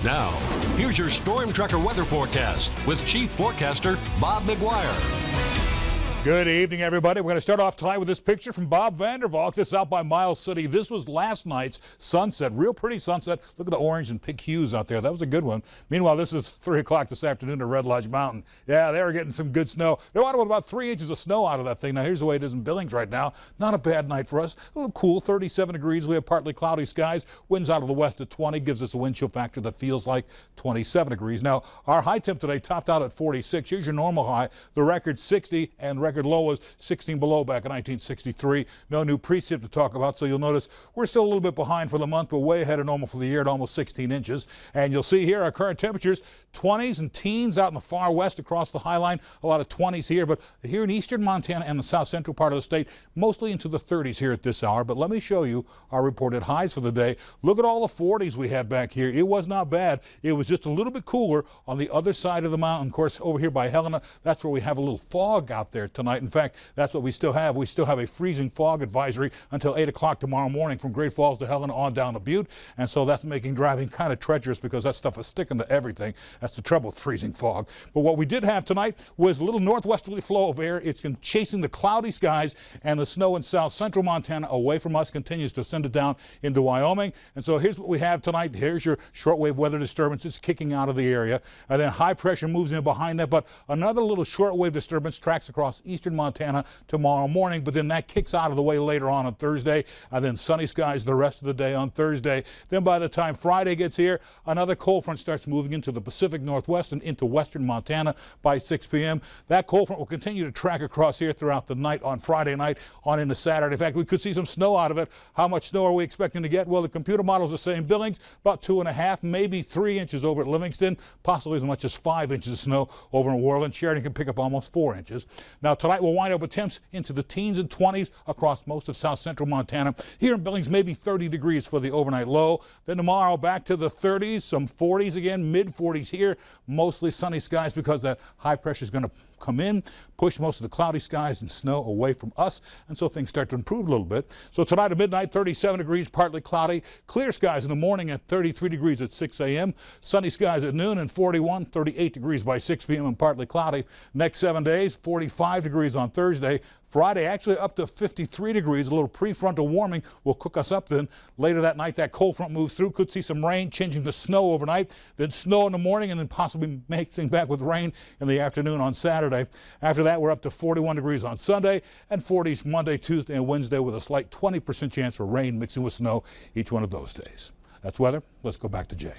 Now, here's your Storm Tracker weather forecast with Chief Forecaster Bob McGuire. Good evening, everybody. We're going to start off tonight with this picture from Bob Vandervalk. This is out by Miles City. This was last night's sunset. Real pretty sunset. Look at the orange and pink hues out there. That was a good one. Meanwhile, this is 3 o'clock this afternoon at Red Lodge Mountain. Yeah, they were getting some good snow. They wanted about 3 inches of snow out of that thing. Now, here's the way it is in Billings right now. Not a bad night for us. A little cool, 37 degrees. We have partly cloudy skies. Winds out of the west at 20. Gives us a wind chill factor that feels like 27 degrees. Now, our high temp today topped out at 46. Here's your normal high. The record 60 and record low was 16 below back in 1963. No new precip to talk about, so you'll notice we're still a little bit behind for the month, but way ahead of normal for the year at almost 16 inches. And you'll see here our current temperatures, 20s and teens out in the far west across the High Line. A lot of 20s here, but here in eastern Montana and the south central part of the state, mostly into the 30s here at this hour. But let me show you our reported highs for the day. Look at all the 40s we had back here. It was not bad. It was just a little bit cooler on the other side of the mountain. Of course, over here by Helena, that's where we have a little fog out there tonight. In fact, that's what we still have. We still have a freezing fog advisory until 8 o'clock tomorrow morning from Great Falls to Helena on down to Butte. And so that's making driving kind of treacherous because that stuff is sticking to everything. That's the trouble with freezing fog. But what we did have tonight was a little northwesterly flow of air. It's chasing the cloudy skies, and the snow in south central Montana away from us continues to send it down into Wyoming. And so here's what we have tonight. Here's your shortwave weather disturbance. It's kicking out of the area. And then high pressure moves in behind that. But another little shortwave disturbance tracks across eastern Montana tomorrow morning, but then that kicks out of the way later on Thursday, and then sunny skies the rest of the day on Thursday. Then by the time Friday gets here, another cold front starts moving into the Pacific Northwest and into western Montana by 6 p.m. That cold front will continue to track across here throughout the night on Friday night on into Saturday. In fact, we could see some snow out of it. How much snow are we expecting to get? Well, the computer models are saying Billings, about 2.5, maybe 3 inches over at Livingston, possibly as much as 5 inches of snow over in Worland. Sheridan can pick up almost 4 inches. Now, tonight we'll wind up with temps into the teens and 20s across most of south central Montana. Here in Billings, maybe 30 degrees for the overnight low. Then tomorrow back to the 30s, some 40s again, mid 40s here. Mostly sunny skies because that high pressure is going to come in, push most of the cloudy skies and snow away from us, and so things start to improve a little bit. So tonight at midnight, 37 degrees, partly cloudy. Clear skies in the morning at 33 degrees at 6 a.m. Sunny skies at noon and 38 degrees by 6 p.m. and partly cloudy. Next 7 days, 45 degrees on Thursday. Friday actually up to 53 degrees. A little prefrontal warming will cook us up then. Later that night, that cold front moves through. Could see some rain changing to snow overnight. Then snow in the morning and then possibly mixing back with rain in the afternoon on Saturday. After that, we're up to 41 degrees on Sunday and 40s Monday, Tuesday, and Wednesday with a slight 20% chance for rain mixing with snow each one of those days. That's weather. Let's go back to Jay.